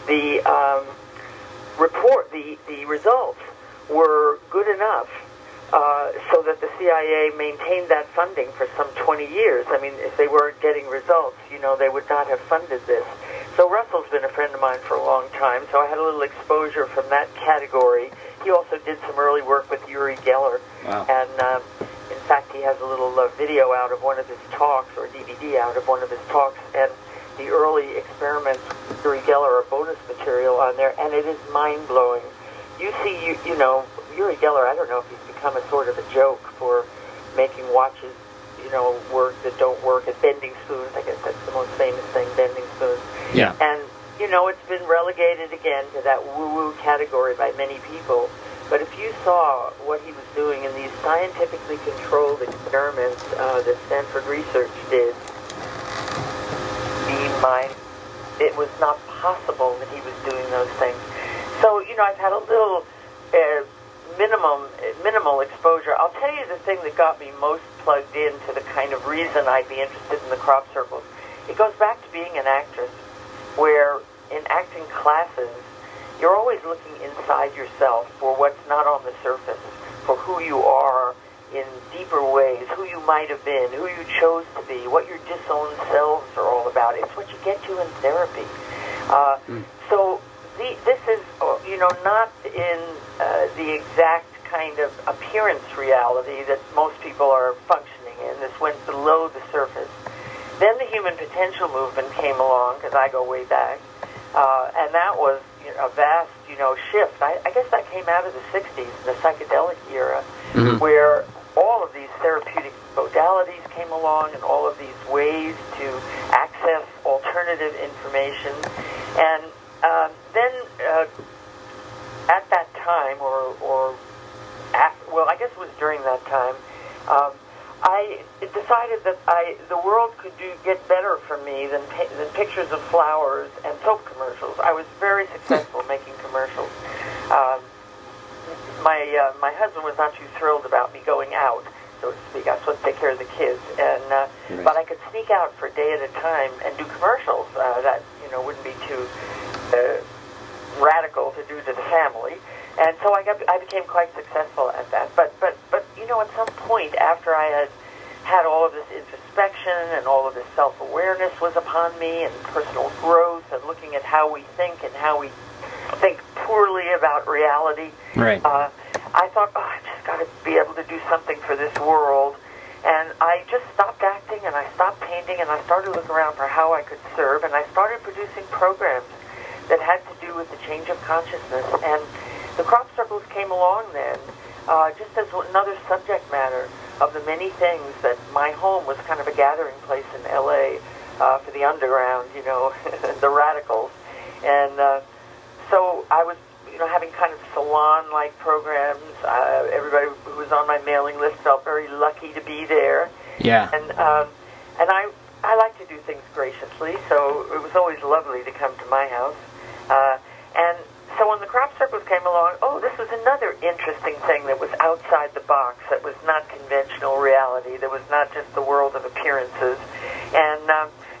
the the results were good enough so that the CIA maintained that funding for some 20 years. I mean, if they weren't getting results, you know, they would not have funded this. So Russell's been a friend of mine for a long time, so I had a little exposure from that category. He also did some early work with Uri Geller. Wow. And in fact, he has a little video out of one of his talks, or DVD out of one of his talks, and the early experiments with Uri Geller are bonus material on there, and it is mind-blowing. You see, you know, Uri Geller, I don't know if he's become a sort of a joke for making watches, you know, work that don't work, at bending spoons. I guess that's the most famous thing, bending spoons. Yeah. And, you know, it's been relegated again to that woo-woo category by many people. But if you saw what he was doing in these scientifically controlled experiments that Stanford Research did, it was not possible that he was doing those things. So, you know, I've had a little minimal exposure. I'll tell you the thing that got me most plugged into the kind of reason I'd be interested in the crop circles. It goes back to being an actress, where in acting classes, you're always looking inside yourself for what's not on the surface, for who you are in deeper ways, who you might have been, who you chose to be, what your disowned selves are all about. It's what you get to in therapy. So this is, you know, not in the exact kind of appearance reality that most people are functioning in. This went below the surface. Then the human potential movement came along, because I go way back, and that was, you know, a vast, you know, shift. I guess that came out of the 60s, the psychedelic era, where all of these therapeutic modalities came along and all of these ways to access alternative information. And then at that time, well, I guess it was during that time, I decided that the world could get better for me than pictures of flowers and soap commercials. I was very successful making commercials. My husband was not too thrilled about me going out, so to speak. I was supposed to take care of the kids, and but I could sneak out for a day at a time and do commercials. That, you know, wouldn't be too radical to do to the family. And so I became quite successful at that. But you know, at some point after I had all of this introspection and all of this self-awareness was upon me, and personal growth, and looking at how we think and how we think poorly about reality, right. I thought, oh, I've just got to be able to do something for this world. And I just stopped acting, and I stopped painting, and I started looking around for how I could serve, and I started producing programs that had to do with the change of consciousness. And the crop circles came along then, just as another subject matter of the many things that my home was kind of a gathering place in L.A. For the underground, you know, the radicals. And so I was, you know, having kind of salon-like programs. Everybody who was on my mailing list felt very lucky to be there. Yeah. And I like to do things graciously, so it was always lovely to come to my house. And so when the crop circles came along, oh, this was another interesting thing that was outside the box, that was not conventional reality, that was not just the world of appearances. And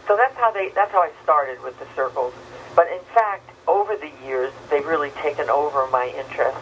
so that's how I started with the circles. But in fact, over the years, they've really taken over my interest.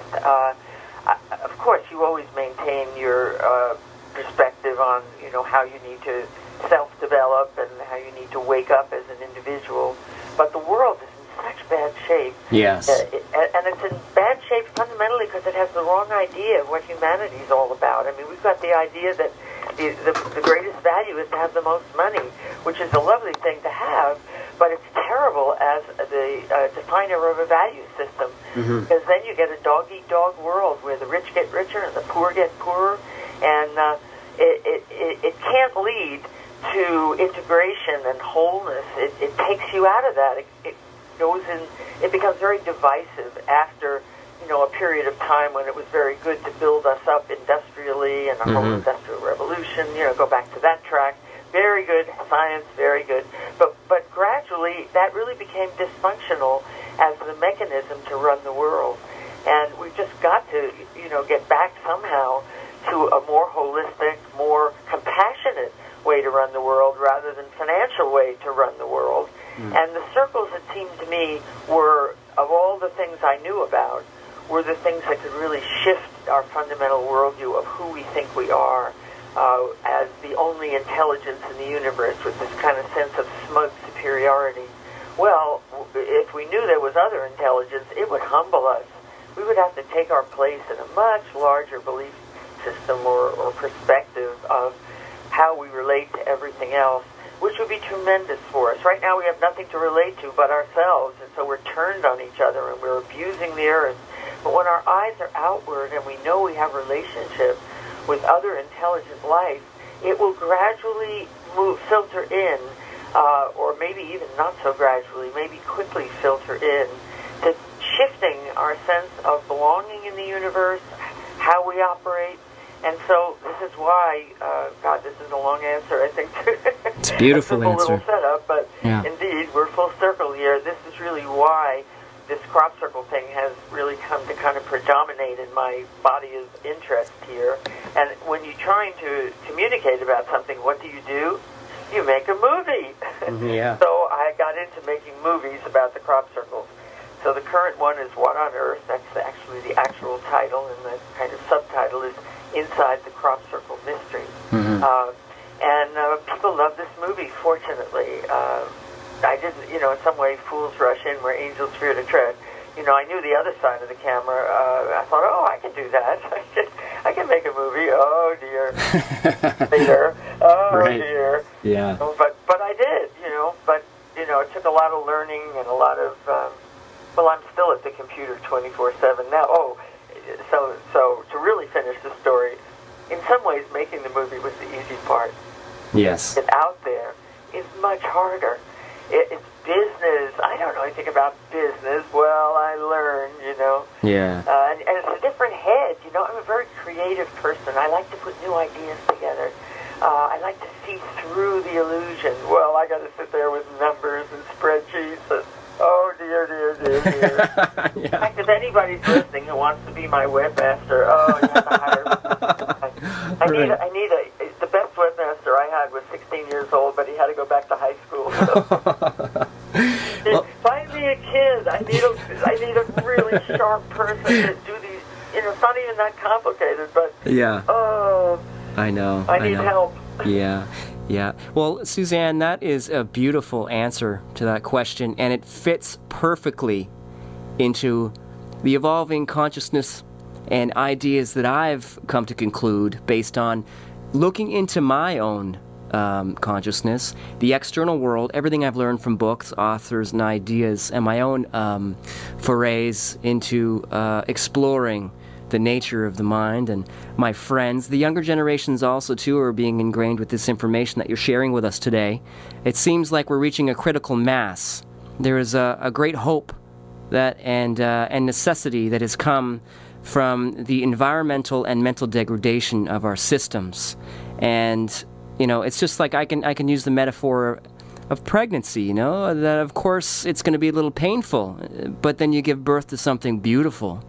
Of course, you always maintain your perspective on, you know, how you need to self-develop and how you need to wake up as an individual. But the world is in such bad shape. Yes. And it's in bad shape fundamentally because it has the wrong idea of what humanity is all about. I mean, we've got the idea that the greatest value is to have the most money, which is a lovely thing to have, but it's terrible as the definer of a value system, because then you get a dog-eat-dog world where the rich get richer and the poor get poorer, and it can't lead to integration and wholeness. It takes you out of that. It goes in. It becomes very divisive after, you know, a period of time when it was very good to build us up industrially and our whole industrial revolution. You know, go back to that track. Very good science, very good. But gradually, that really became dysfunctional as the mechanism to run the world. And we've just got to, you know, get back somehow to a more holistic, more compassionate way to run the world rather than financial way to run the world. And the circles, it seemed to me, were all the things I knew about, were the things that could really shift our fundamental worldview of who we think we are as the only intelligence in the universe, with this kind of sense of smug superiority. Well, if we knew there was other intelligence, it would humble us. We would have to take our place in a much larger belief system or perspective of how we relate to everything else, which would be tremendous for us. Right now we have nothing to relate to but ourselves, and so we're turned on each other and we're abusing the earth. But when our eyes are outward and we know we have relationship with other intelligent life, it will gradually filter in, or maybe even not so gradually, maybe quickly filter in, to shifting our sense of belonging in the universe, how we operate. And so this is why, God, this is a long answer, I think. It's a beautiful answer. A little setup, but yeah. Indeed, we're full circle here. This is really why this crop circle thing has really come to kind of predominate in my body of interest here. And when you're trying to communicate about something, what do? You make a movie. Yeah. So I got into making movies about the crop circles. So the current one is What on Earth? That's actually the actual title, and the kind of subtitle is Inside the Crop Circle Mystery. Mm-hmm. And people love this movie, fortunately. I didn't, in some way, fools rush in where angels fear to tread. I knew the other side of the camera. I thought, I can do that. I can make a movie. Oh, dear. Later. Oh, right. dear. Yeah. But I did, But, it took a lot of learning and a lot of, I'm still at the computer 24/7 now. So to really finish the story, in some ways, making the movie was the easy part. Yes. Get out there is much harder. It's business. I don't know anything about business. Well, I learned, Yeah. And it's a different head. I'm a very creative person. I like to put new ideas together. I like to see through the illusion. Well, I got to sit there with numbers and spreadsheets. And, oh, dear. Yeah. In fact, if anybody's listening who wants to be my webmaster, you have to hire me. I need the best webmaster I had was 16 years old, but he had to go back to high school. So. Find me a kid. I need a really sharp person to do these. It's not even that complicated, but yeah. Oh, I know. I need help. Yeah. Yeah. Well, Suzanne, that is a beautiful answer to that question, and it fits perfectly into the evolving consciousness and ideas that I've come to conclude based on looking into my own consciousness, the external world, everything I've learned from books, authors, and ideas, and my own forays into exploring the nature of the mind. And my friends, the younger generations also too, are being ingrained with this information that you're sharing with us today. It seems like we're reaching a critical mass. There is a great hope that and necessity that has come from the environmental and mental degradation of our systems. And it's just like I can use the metaphor of pregnancy, that of course it's going to be a little painful, but then you give birth to something beautiful.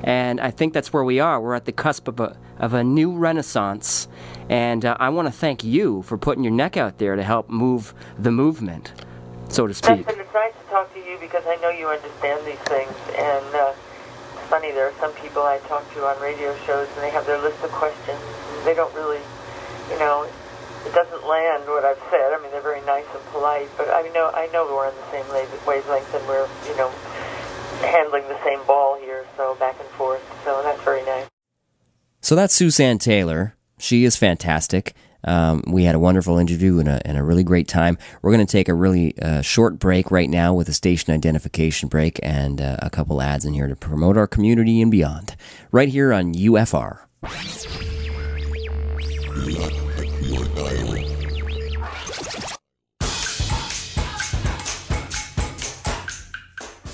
And I think that's where we are. We're at the cusp of a new renaissance, and I want to thank you for putting your neck out there to help move the movement, so to speak. And it's nice to talk to you because I know you understand these things, and it's funny, there are some people I talk to on radio shows, and they have their list of questions, and they don't really, it doesn't land what I've said. I mean, they're very nice and polite, but I know we're on the same wavelength, and we're, handling the same ball here, so back and forth, so that's very nice. So that's Suzanne Taylor. She is fantastic. We had a wonderful interview and a really great time. We're going to take a really short break right now with a station identification break and a couple ads in here to promote our community and beyond, right here on UFR.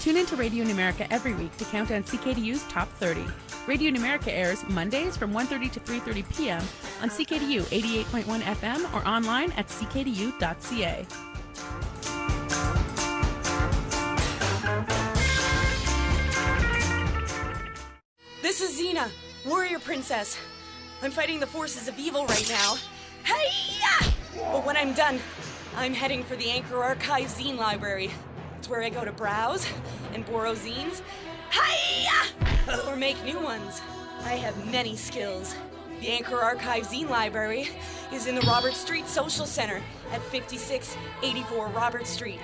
Tune into Radio Numerica every week to count down CKDU's Top 30. Radio Numerica airs Mondays from 1:30 to 3:30 p.m. on CKDU 88.1 FM or online at ckdu.ca. This is Xena, warrior princess. I'm fighting the forces of evil right now. Hey-ya! But when I'm done, I'm heading for the Anchor Archive zine library. It's where I go to browse and borrow zines. Hiya! Or make new ones. I have many skills. The Anchor Archive Zine Library is in the Robert Street Social Center at 5684 Robert Street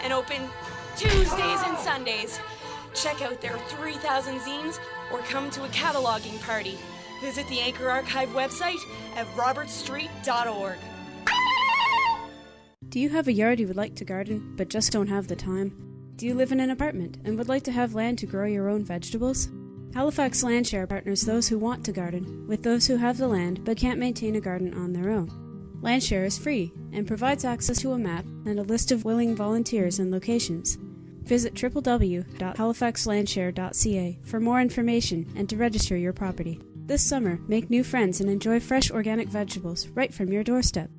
and open Tuesdays and Sundays. Check out their 3,000 zines or come to a cataloging party. Visit the Anchor Archive website at robertstreet.org. Do you have a yard you would like to garden, but just don't have the time? Do you live in an apartment and would like to have land to grow your own vegetables? Halifax Landshare partners those who want to garden with those who have the land but can't maintain a garden on their own. Landshare is free and provides access to a map and a list of willing volunteers and locations. Visit www.halifaxlandshare.ca for more information and to register your property. This summer, make new friends and enjoy fresh organic vegetables right from your doorstep.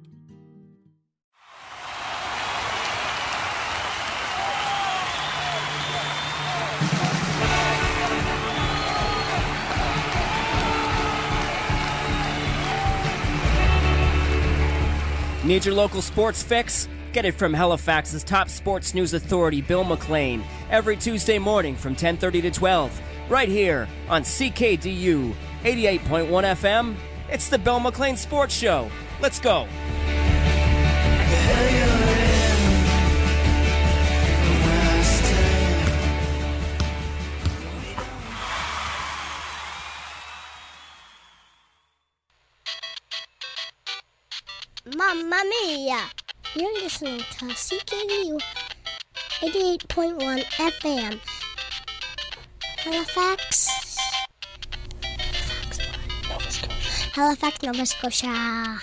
Need your local sports fix? Get it from Halifax's top sports news authority, Bill McLean, every Tuesday morning from 10:30 to 12, right here on CKDU 88.1 FM. It's the Bill McLean Sports Show. Let's go. Mamma mia! You're listening to CKDU 88.1 FM. Halifax, Nova Scotia.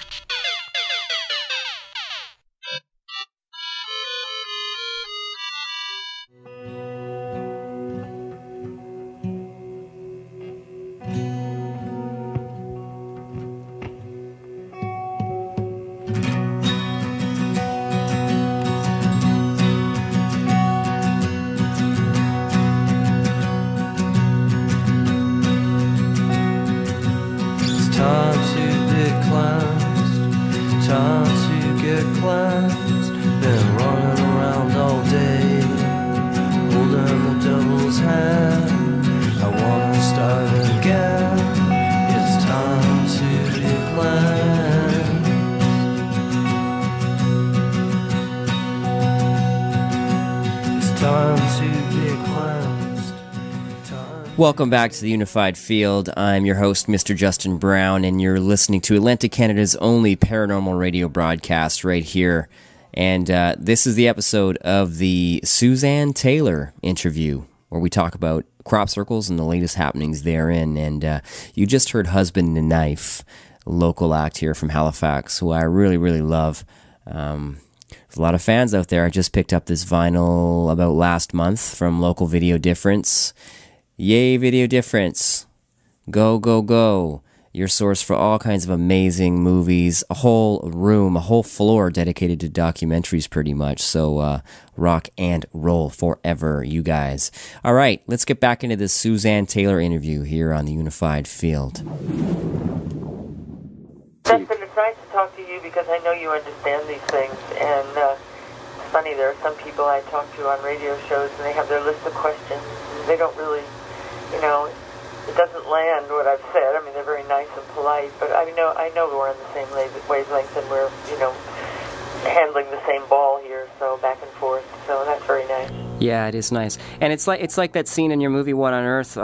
Welcome back to the Unified Field. I'm your host, Mr. Justin Brown, and you're listening to Atlantic Canada's only paranormal radio broadcast right here. And this is the episode of the Suzanne Taylor interview, where we talk about crop circles and the latest happenings therein. And you just heard Husband and Knife, a local act here from Halifax, who I really, really love. There's a lot of fans out there. I just picked up this vinyl about last month from local Video Difference. Yay, Video Difference. Go, go, go. Your source for all kinds of amazing movies. A whole room, a whole floor dedicated to documentaries pretty much. So rock and roll forever, you guys. All right, let's get back into this Suzanne Taylor interview here on the Unified Field. Justin, it's nice to talk to you because I know you understand these things. And it's funny, there are some people I talk to on radio shows and they have their list of questions. They don't really... You know, it doesn't land what I've said. I mean, they're very nice and polite, but I know we're on the same wavelength and we're, handling the same ball here, so back and forth. So that's very nice. Yeah, it is nice. And it's like that scene in your movie What on Earth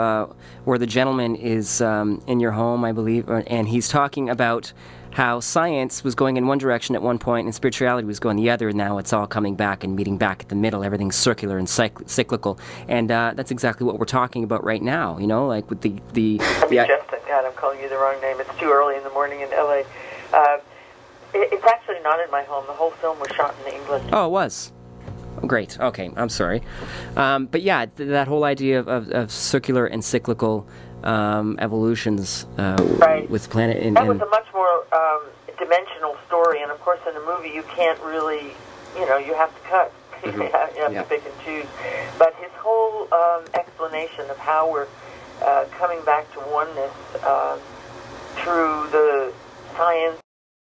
where the gentleman is in your home, I believe, and he's talking about how science was going in one direction at one point and spirituality was going the other, and now it's all coming back and meeting back at the middle. Everything's circular and cyclical. And that's exactly what we're talking about right now, like with the Justin, God, I'm calling you the wrong name. It's too early in the morning in L.A. It's actually not in my home. The whole film was shot in England. Oh, it was? Great. Okay, I'm sorry. But yeah, that whole idea of circular and cyclical evolutions right. with the planet. That was a much more dimensional story, and of course in a movie you can't really, you have to cut. Mm-hmm. you have to pick and choose. But his whole explanation of how we're coming back to oneness through the science